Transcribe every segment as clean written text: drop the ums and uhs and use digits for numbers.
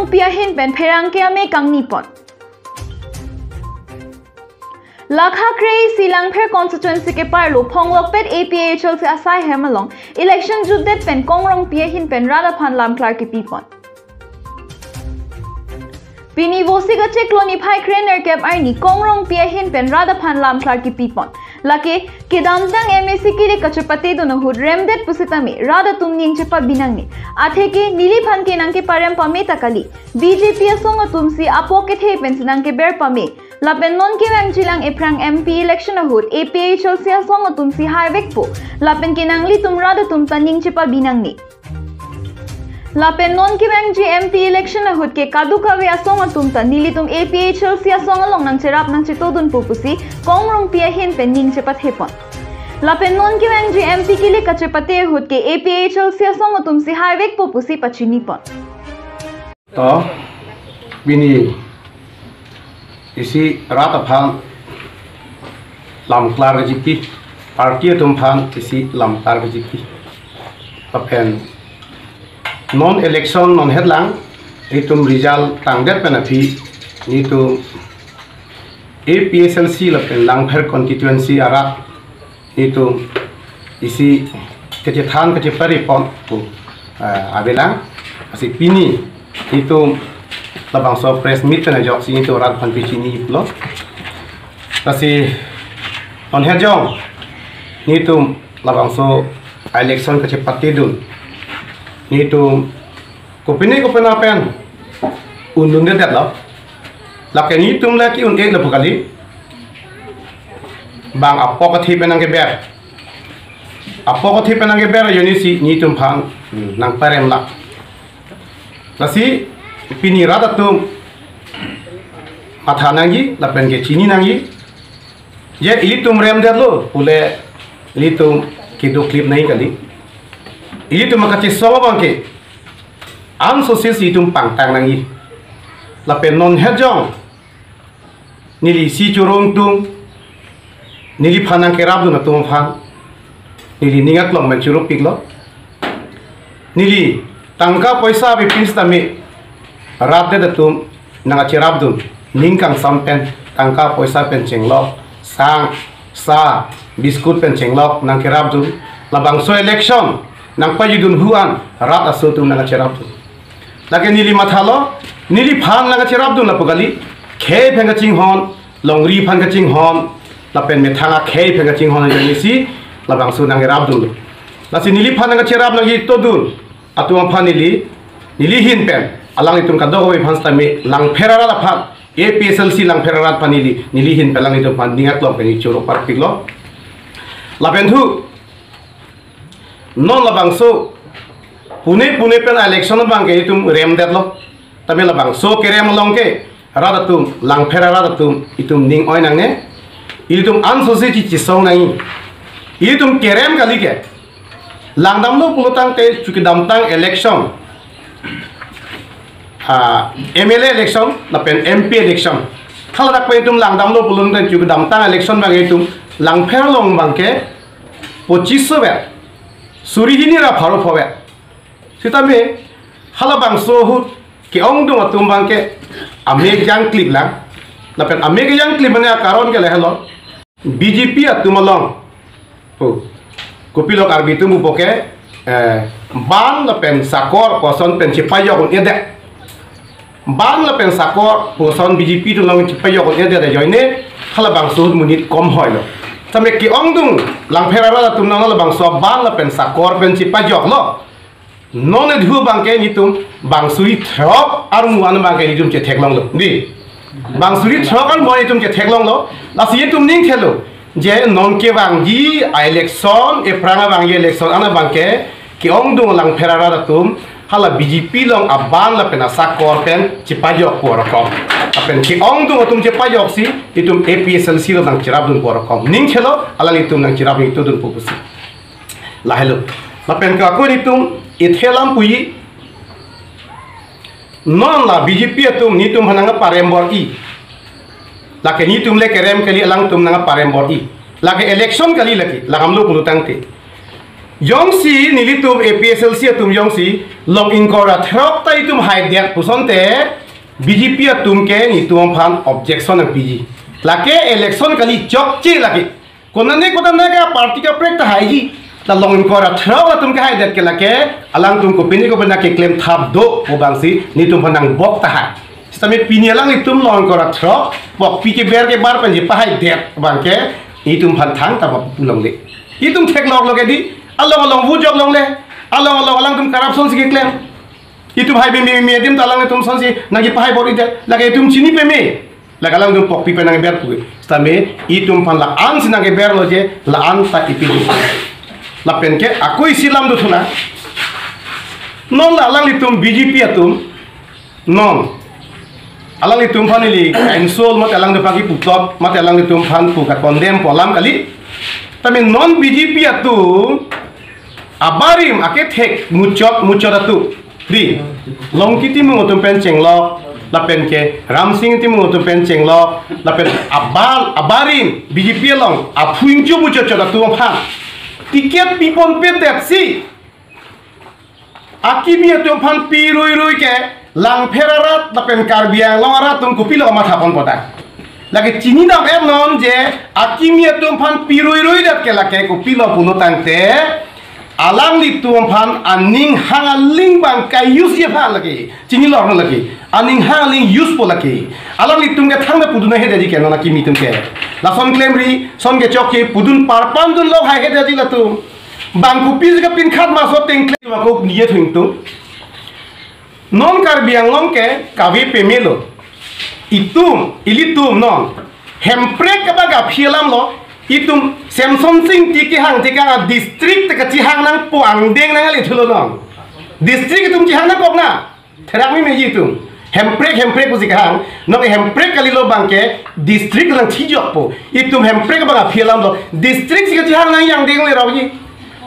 kongrong piahin pen pherang ke ame kangni pon Lakha Krei Silangpher constituency ke parlo Phonglok pet APHL se asai hemalong election juddet pen kongrong piahin pen Radha Phan Lam Clark ke pipon Pini vosi ga chekloni phai krener kep arni kongrong piahin pen Radha Phan Lam Clark ke pipon lake kedamtang MSC kile kachapate do no hud remdet pusitami Radha tumning chepa binangni atheke nili phan ke nangke parem pame takali BJP asong tumsi apoke the pen sinang ke ber pame Lapen non ke wang chilang eprang MP election ahut APHL sia song tum si highway po lapen kinang li tum Radha tum taning chepa binang ni Lapen non ke wang ji MP election ahut ke kadu ka we asong tum ta nili tum APHL sia song along nang cherap nang chitodun pupusi kongrong piahin pen ning chepa thepon Lapen non ke wang ji MP kile kachepate ahut ke APHL sia song tum si highway po pusi pachini pon to bini isi Radha Phan Lam Clark jipi parti tum phan isi Lam Clark jipi papen non election non headlang itum result tangdet penapi nitu APSLC lapen Langpher constituency arat itu isi kecethan kecepari pon abelang asi pini itu labang so press meet na jok sini to Radha Phan pichini plo kasi on hejong ni tu labang so election ke cepati dun ni tu kopini pen undung det lo lake ni tum laki un ek lo kali bang apo ka thi penang ke ber apo ka thi penang ke ber yoni si ni tum phang nang parem la kasi Pini Radha tum matha nangi lapen ke chini nangi ye ili tum rem det lo pule ili tum kido clip nahi kali ili tum makachi sawa bangke am sosis itum pangtang nangi lapen non hejong nili si churong tum nili phanang ke rabdu na tum phang nili ningat long men churuk piklo nili tangka paisa bi pinstami Radha datum nanga cherabdun ningkang sampen tangka poisa pen chenglok sang sa biskut pen chenglok nang kerabdun labang so election nang payudun huan Radha sotum nanga cherabdun lagi nili mathalo nili phan nanga cherabdun lapugali khe phenga chinghon longri phan ka chinghon lapen methanga khe phenga chinghon janisi labang so nang kerabdun lasi nili phan nanga cherab lagi todun atuang phan nili hin pen alang itum kado hoi phans tami Langpher Radha Phan APSLC Langpher Radha Phan nili hin pelang itum phan ningat lo peni choro parpik lo lapen thu non labang so pune pen election bang ke itum rem det lo tami labang so ke rem long ke Radha tum Langpher Radha tum itum ning oi nang ne itum an society chi song nai itum kerem kali ke langdam lo pulutang te chukidam tang election MLA election lapen MP election kalau dak pe tum langdam lo pulun dan juga damtang election bang itum Langpher long bangke 2500 bet suri hini ra pharo phobe sitame hala bang so hu ke ong dung atum bangke ame jang clip lang lapen ame jang clip mane karon ke lehlo BJP atum long kopilok arbitum bupoke ban lapen sakor koson pen chipayok ede ban la pen sakor poson BJP tu lang chipayok ne de joine khala bang sud munit kom hoilo tame ki ongdung Langpher Radha tum nang la bang so ban la pen sakor pen chipayok lo non e dhu bang ke ni tum bang suri throk ar muan bang ke ni tum che theklong lo ni bang suri throk ar muan tum che theklong lo la si tum ning thelo je non ke bang ji election e pranga bang ye election ana bang ke ki ongdung Langpher Radha tum hala BJP long aban la pena sakor pen chipayok porokom apen ki ongdung atum chipayok si itum APSLC lo nang chirabdun porokom ning khelo ala itum nang chirabing tudun pupusi lahelo lapen ka ko itum ithelam pui non la BJP atum nitum hananga parembor i lake nitum le kerem kali alang tum nanga parembor i lake election kali laki lagamlo pulutang te Yongsi nilitum APSLC atum yongsi login kora throk ta itum hide pusonte BJP atum ke nitum phan objection ang PG lake election kali chokche lake konane ka party ka prek ta haiji la login kora throk atum ke hide ke lake alang tum ko pini ko bana ke claim thap do o bangsi nitum phanang bok ta hai stame pini alang itum login kora throk bok pi ke ber ke bar pan je pahai det bangke itum phan thang ta pulong le itum thek log loge di along wujok long le along alang tum corruption si claim itum hai me dim talang tum sonsi nagi pahai bori de lagi itum chini pe me lagi alang tum pok pi pe nang ber pu stame itum pan la an si nagi ber lo je la an ta ipi la pen ke akoi silam do thuna non la alang itum BJP atum non alang itum pan ili cancel mat alang de pagi putot mat alang itum pan pu ka condemn polam kali tapi non BJP atum abarim ake thek muchot atu pri longkiti mungotum pen chenglo lapen ke ramsing ti mungotum pen chenglo lapen abarim BJP long apuingju muchot atu phan tiket pipon pe taxi akimi atu phan pi rui ke lang pherarat lapen karbiang long arat tum kupilo ma thapon podak lagi cini dam non je akimi atu phan pi rui dat ke lake kupilo puno tangte alang li tuam phan aning hangaling bang kai use ye phan lagi chini lor lagi aning hangaling use po lagi alang li tum ke thang na puduna he dedi ke na ki mitum ke la son klemri son ke chok ke pudun par pan dun lo hai he dedi la tu bang ku pis ka pin khat ma so teng kle ma ko niye thing tu non kar biang long ke kavi pe melo itum ilitum non hemprek ka baga phielam lo itum Samsung sing tiki hang tika district ka hang nang puang deng nang ali thulo nong district itum hang na kok na therak mi meji itum hemprek ku hang no hemprek kali lo bangke district lang chijok po itum hemprek ba phielam lo district ka hang nang yang deng le rawi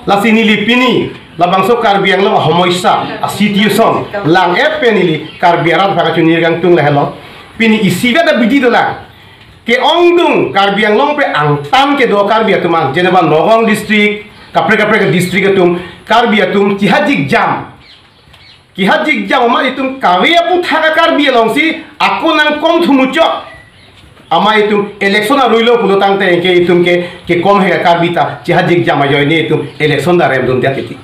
la sini lipini la bangso karbiang lo homoisa a situation lang epenili karbiarat ba ka chunir gang tung le hello pini isiga da bidi do lang ke ongdung karbiang long pe angtam ke do karbia tuman jeneba nogong district kapre ke district atum karbia tum kihajik jam ma itum kawia pu thaga karbia long si aku nang kom thumucho ama itum election ruilo pulo tang te ke itum ke kom he karbita kihajik jam ayo ne itum election da rem dun tiati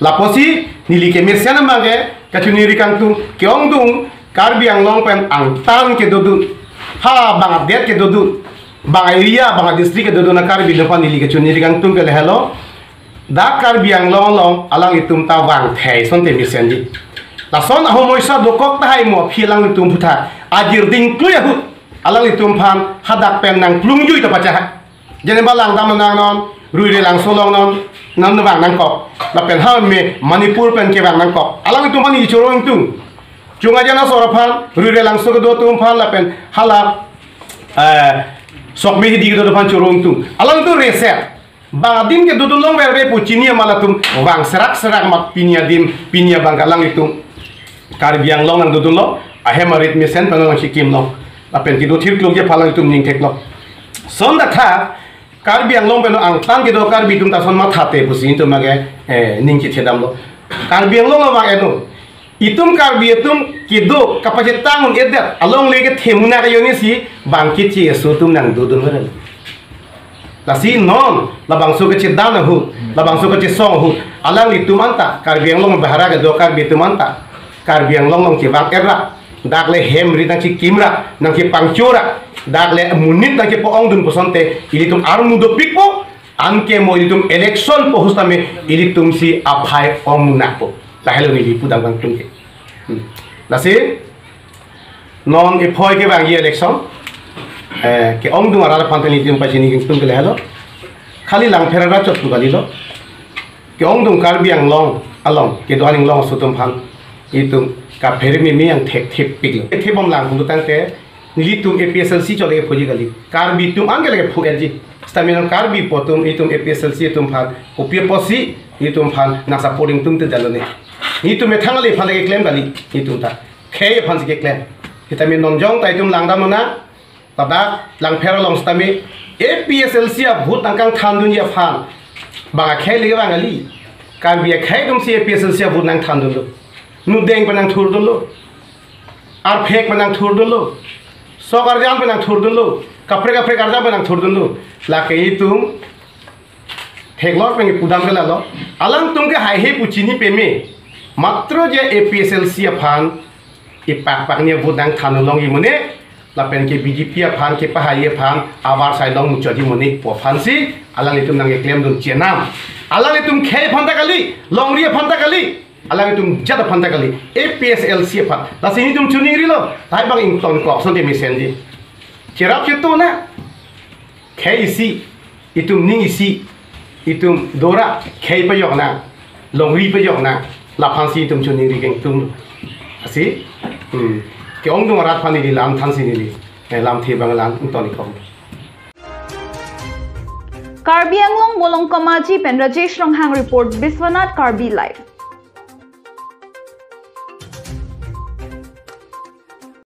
laposi nili ke mersiana mage kachuniri kangtung ke ongdung karbiang long pen angtam ke dodun ha bang update ke dodu bang area bang district ke dodu na karbi depan nili ke chuni rigang tung ke hello da karbi ang long alang itum ta wang thai son te misenji la son homoisa dokok ta hai mo philang itum putha ajir ding kluya hu alang itum phan hadak pen nang plung jui ta pacha jene balang dam nang non rui re lang solong non nan bang nang kok la pen ha me manipur pen ke bang nang kok alang itum pani chorong tung Cunga jana soraphan rure langsung ke dua tum phan lapen hala sok mehi di ke depan corong tu alang tu reset badin ke duduk long berbe pucinia malatum bang serak mak pinia bang kalang itu karbiang long nang duduk lo ahemarit mesen palang sikim lo lapen kido thir klong je palang itu ning tek lo son da tha karbiang long beno ang tang ke do karbi tum ta son ma thate pusin tu mage ning ki thedam lo karbiang long bang eno itum karbi itum kido kapajet tangun edat along lege themuna ka yoni si bangki chi so tum nang dudun ngare la si non la bangso ke chedana hu la bangso ke song hu alang itum anta karbi ang long bahara ga do karbi itum anta karbi ang long ki bang era dakle hemri nang ki kimra nang ki pangchura dakle munit nang ki poong dun posonte ilitum armudo pikpo anke mo ilitum election po hustame ilitum si aphai omuna po lahelo ni pudang bang tung lasi non ipoi ke bang election ke ong dung ara panteni tum pa chini tung ke lahelo khali lang phera chot tu gali lo ke ong dung karbiang long along ke do aning long sutum phan itum ka phermi mi yang thek pik lo the bom lang bu tang te nili tum APSLC chole ke phoji gali karbi tum angele ke phu elji stamina karbi potum itum APSLC tum phan opia posi itum phan na supporting tum te dalone itu methangali phale ke claim gali itu ta khei phan ke claim kita mi nonjong tai tum langdam na tada lang phera long stami APSLC a bhut angkang thandun ya phan bang khai le bang ali kan bi khai dum si APSL sia bu nang than dun lo nu deng pa nang thur dun lo ar fake pa nang thur dun lo so garjan pa nang thur dun lo kapre garjan pa nang thur dun lo la ke tum thek pe pudam ke la lo alang tum ke hai he puchini pe me matro je APSL sia phan ipak ne bu nang than long yi mone la pen ke BJP phan ke pahai phan awar sai long muchadi mone po phan si alang itum nang claim dun chenam alang itum khai phanta kali long ri phanta kali alang itum jada phanta kali APSL si phan la sini tum chuni ri lo tai bang in ton ko son de mesen ji cherap cheto na khai si itum ning si itum dora khai pa yok na long ri pa yok na la phan si itum chuni ri geng tum asi ke ong dong rat phani di lam than si ni lam the bang lam ton ko Karbi Anglong Bolong Kamaji Pen Rajesh Ronghang report Biswanath Karbi live.